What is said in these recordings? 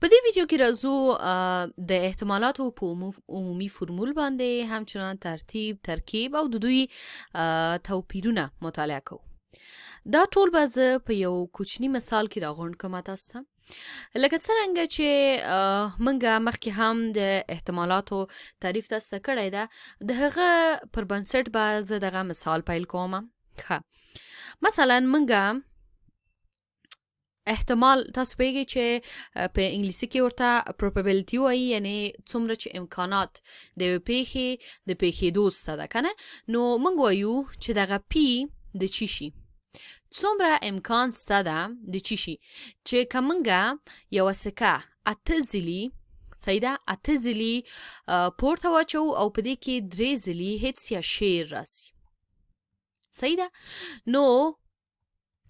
په دې ویډیو کې راځو د احتمالاتو په عمومي فرمول باندې همچنان ترتیب، ترکیب او د دوی توپیرونه مطالعه کوو. دا ټول به زه په یو کوچني مثال کې راغونډ کوم تاسو ته. لکه څرنګه چې منګه مخکې هم د احتمالاتو تعریف تاسو ته کړی ده، د هغه پر بنسټ به زه دغه مثال پیل کوم. مثلا منګه احتمال تاسو پیږي چې په انګلیسي کې ورته probability وایي، یعنی څومره چې امکانات د یوې پیښې د پیښېدو سته ده کنه. نو موږ وایو چې دغه پی د چی شي، څومره امکان سته ده د چی شي چې که موږ یوه سکه اته ځلي صحیح ده، اته ځلي پورته واچو او په دې کې درې ځلي هیڅ یا شیر راسي. صحیح ده. نو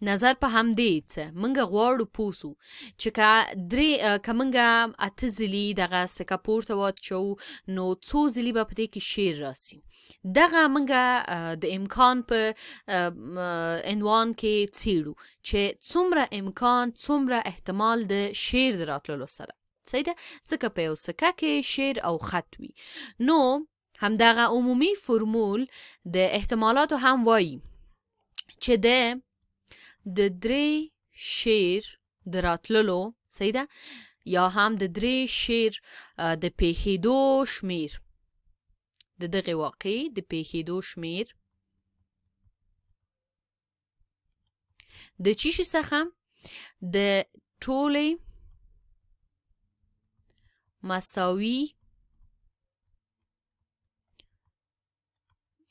نظر په همدې څه منګه غواړو پوسو چې که منګه اته ځلي دغه سکه پورته واچو نو څو ځلي به په دې کې شیر راسي. دغه منګه د امکان په عنوان کې څیړو چې څومره امکان، څومره احتمال د شیر د راتللو سره. صحیح ده، ځکه په یو سکه کې شیر او خط وي. نو همدغه عمومي فرمول د احتمالاتو هم وایي چې د درې شیر د راتللو، صحیح ده، یا هم د درې شیر د پیښېدو شمیر، د دغه واقع د پیښېدو شمیر د چی شي څخه د ټولې مساوي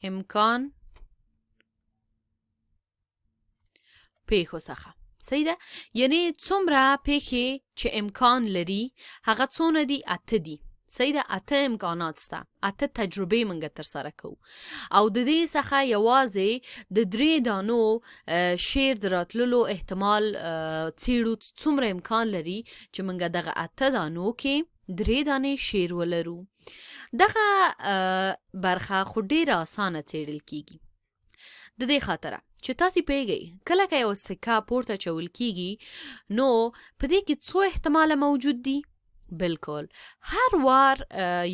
امکان پیښو څخه. صحیح ده، یعنی څومره پیښې چې امکان لري هغه څونه دي؟ اته دي. صحیح ده، اته امکانات سته، اته تجربې موږ ترسره کوو او د دې څخه یوازې د درې دانو شیر د راتللو احتمال څیړو، څومره امکان لري چې موږ دغه اته دانو کې درې دانې شیر ولرو. دغه برخه خو ډیره اسانه څیړل کیږي، د دې خاطره چې تاسو پیږئ کله که یو سکه پورته چول کیږي نو په دې کې څو احتمال موجود دي؟ بالکل هر وار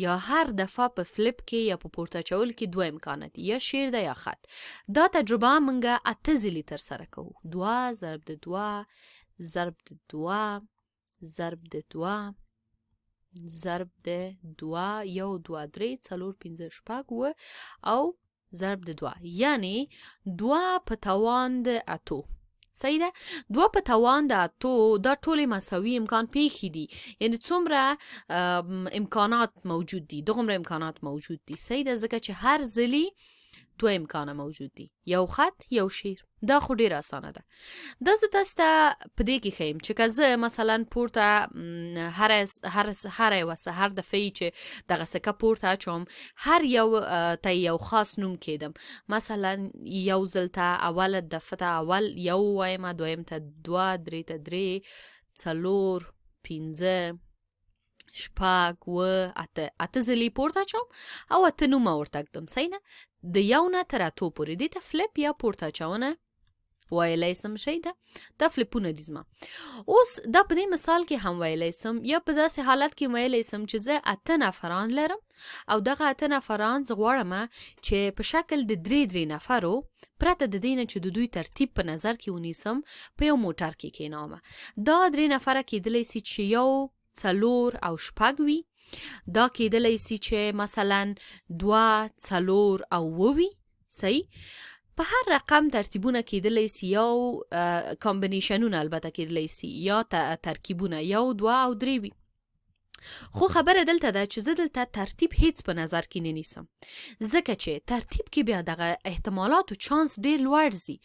یا هر دفعه په فلپ کې یا په پورته چول کې دوه امکانات دي، یا شیر ده یا خط. دا تجربه موږ اته ځلې ترسره کوو. 2 ضرب د 2 ضرب د 2 ضرب د 2 ضرب د 2 یو 2 3 4 5 6 و او ضرب د 2، یعنی 2 په توان د اتو. صحیح ده، 2 په توان د اتو دا ټولې مساوي امکان پیښې دي، یعنی څومره امکانات موجود دي دغومره امکانات موجود دي. صحیح ده، ځکه چې هر ځلي 2 امکانه موجود دي، یو خط یو شیر. دا خو ډیر اسانه ده. دا زه تاسو ته په دې کې ښیم چې که زه مثلا پورته هر یوه سهار دفعې چې دغه سکه پورته اچوم هر یو ته یو خاص نوم کیدم، مثلا یو ځل ته اول دفعه ته اول یو وایم، دویم ته 2، درې ته 3، 4، 5، 6 و اته ځلې پورته اچوم او اته نومه ورته ږدم. صحیح نه، د یو نه تر اتو پورې دې ته فلپ یا پورته اچونه ویلی سم. شي ده، دا فلپونه دي زما. اوس دا په دې مثال کې هم ویلی سم، یا په داسې حالت کې ویلی سم چې زه اته نفران لرم او دغه اته نفران زه غواړم چې په شکل د درې نفرو پرته د دې نه چې د دوی ترتیب په نظر کې ونیسم په یو موټر کې کینوم. دا درې نفره کیدلی سي چې یو 4 او 6 وي، دا کیدلی سي چې مثلا 2، 4 او 9 وي. صحیح، په هر رقم ترتیبونه کیدلی سي، یو کامبینیشنونه البته کیدلی سي، یا ترکیبونه 1، 2 او 3 وي. خو خبره دلته ده چې زه دلته ترتیب هیڅ په نظر کې نه نیسم، ځکه چې ترتیب کې بیا دغه احتمالاتو چانس ډیر لوړ زی.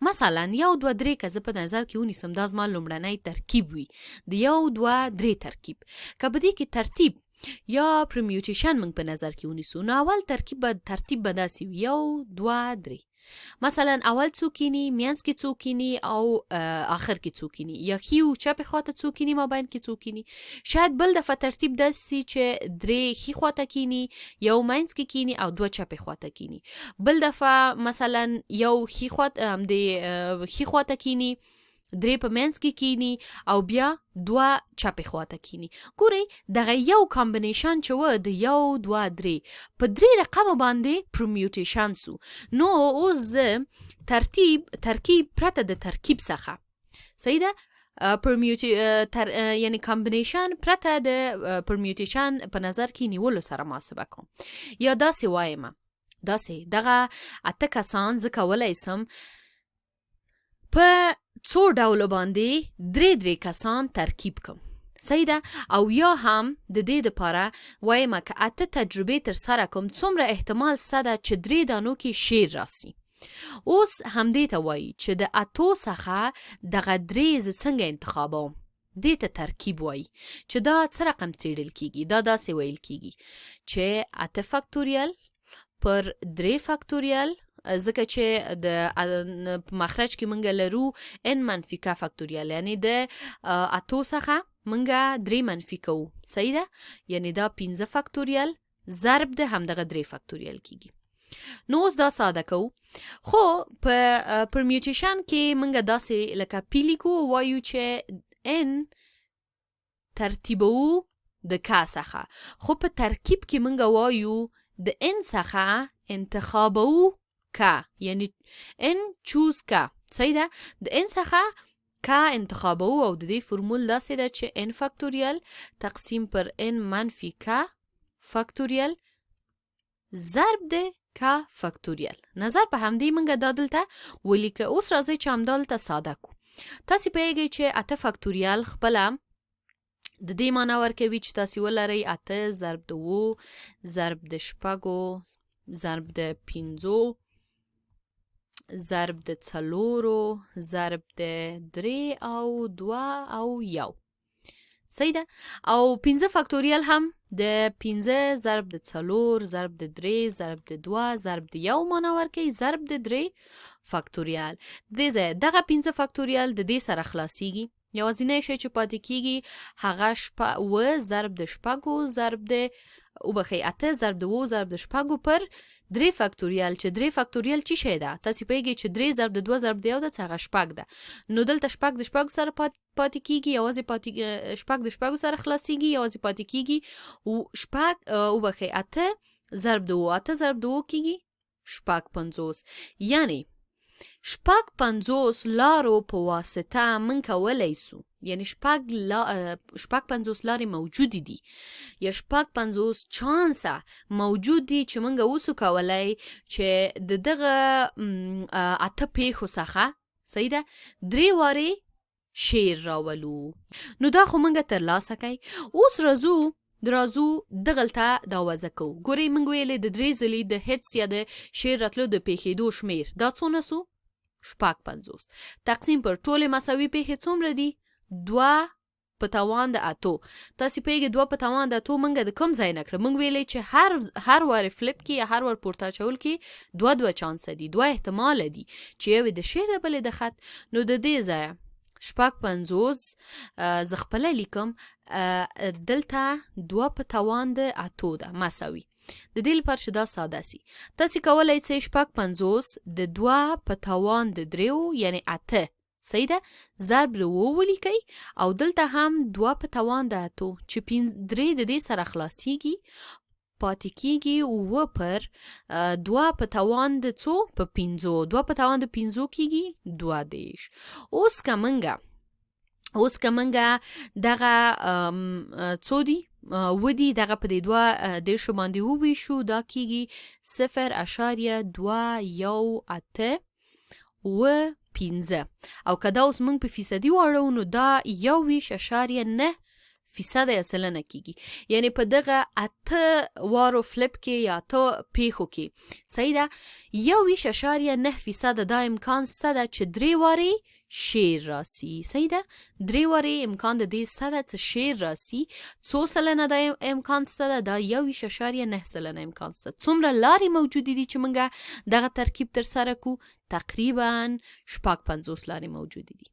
مثلا 1، 2، 3 که زه په نظر کې ونیسم دا زما لومړنی ترکیب وي، د 1، 2، 3 ترکیب. که په دې کې ترتیب یا پرمیوټیشن موږ په نظر کې ونیسو نو اول ترتیب به داسې وي 1، 2، 3. مثلا اول څو کینی، مینځ کې څو کینی او آخر کې څو کینی، یا ښي او چپې خواته څو کینی، مابین کې څو کینی. شاید بل دفعه ترتیب داسې چې 3 ښي خواته کینی، یو مینځ کې کینی او 2 چپې خواته کینی. بل دفعه مثلا یو ښي خواته کینی 3 په منځ کې کینی او بیا 2 چپې خواته کینی. ګورئ دغه یو کامبینیشن چې و د 1 2 3 په 3 رقم باندې پرمیوټیشن سو. نو اوس ترکیب پرته د ترکیب څخه صحیح ده یعنی کامبینیشن پرته د پرمیوټیشن په نظر کې نیولو سره محاسبه کوم. یا داسې وایم داسې دغه 8 کسان زه کولی سم په څو ډولو باندې 3 کسان ترکیب کوم صحیح ده. او یا هم د دې دپاره وایم که 8 تجربې تر سره کوم څومره احتمال شته ده چې 3 دانو کې شیر راسي. اوس همدې ته وایي چې د 8 څخه دغه 3 زه څنګه انتخابوم. دې ته ترکیب وایي چې دا څه رقم څیړل کیږي. دا داسې ویل کیږي چې 8 فاکتوریال پر 3 فاکتوریال ځکه چې د مخرج کې منګه لرو n منفي k فاکتوریال یعنی د 8 څخه منګه 3 منفي کوو صحیح ده. یعنی دا 15 فاکتوریال ضرب د همدغه 3 فاکتوریال کیږي. نو اوس دا ساده کوو. خو په پرمیوټیشن کې منګه داسې لکه پی لیکو وایو چې n ترتیبو د k څخه. خو په ترکیب کې منګه وایو د n څخه انتخابو k یعنی n چوز k صحیح ده. د n څخه k انتخابو او د دې فرمول داسې ده چې n فاکتوریال تقسیم پر n منفي k فاکتوریال ضرب د k فاکتوریال. نظر په همدې منګه دا دلته ولیکه. اوس راځئ چې همدلته ساده کو. تاسې پوهیږئ چې 8 فاکتوریال خپله د دې معنا ورکوي چې تاسې ولرئ 8 ضرب د 2 ضرب د 6 ضرب د 5 ضرب د 4 ضرب د 3 او 2 او 1 صحیح ده. او 15 فاکتوریال هم د 15 ضرب د 4 ضرب د 3 ضرب د 2 ضرب د 1 معنا ورکوي ضرب د 3 فاکتوریال. دغه 15 فاکتوریال د دې سره خلاصیږي. یوازینی شی چې پاتې کیږي هغه 7 ضرب د 6 ضرب د 8 ضرب د 2 ضرب د 6 پر 3 فاکتوریال چې 3 فاکتوریال چی شی ده. تاسې پوهیږئ چې 3 ضرب د 2 ضرب د 1 ده چې هغه 6 ده. نو دلته 6 د 6 سره پاتې کیږي. یوازې 6 د 6 سره خلاصیږي. یوازې پاتې کیږي 8 ضرب د 8 ضرب د 2 کیږي 50. یعنی 50 لارو په واسطه من کولی سو یعنی 50 لارې موجودی دي یا 50 چانسه موجود دي چې منګه اوسو کولای چې دغه 8 پیښو څخه صحیح ده 3 وارې شیر راولو. نو دا خو منګه ترلاسه کوي. اوس درازو دغلته دا وضع کوو. ګورئ منګ ویلې د 3 ځلې د هټس یا د شیر راتلو د پیښېدو شمیر دا څونه سو 50 تقسیم پر ټولې مساوي پیښې څومره دي 2 په توان د 8. تاسې پوهیږئ 2 په توان د 8 منګه د کوم ځای نه کړه. منګ ویلې چې هر وار فلپ کې یا هر وار پورته اچول کې 2 چانسه دي 2 احتمال دي چې یو د شیر د بلې د خط. نو د دې ځای 50 زه خپله لیکم دلته 2 په توان د 8 ده مساوي. د دې لپاره چې دا ساده سي تاسې کولی سئ 50 د 2 په توان د 3 یعنی 8 صحیح ده ضرب د 2 ولیکئ او دلته هم 2 په توان د 8 چې 3 د دې سره خلاصیږي پاتې کیږي 9 پر 2 په توان د څو په 15 2 په توان د 15 کیږي 22. اوس که منګه دغه څو دي ودی دغه په دې 2 دیرشو باندې وویشو دا کیږي 0.218 و 15 او که دا اوس موږ په فیصدي واړو نو دا 1.9 فیصد یا سلنه کیږي. یعنی په دغه 8 وارو فلپ کې یا 8 پیښو کې صحیح ده 1.9 فیصد دا امکان شته چې 3 وارې شیر راسي صحیح ده 3 وارې امکان د دې شته چې شیر راسي. څو سلنه دا امکان شته دا 1.9 سلنه امکان شته. څومره لارې موجودې دي چې موږ دغه ترکیب تر سره کو تقریبا 50 لارې موجودې دي.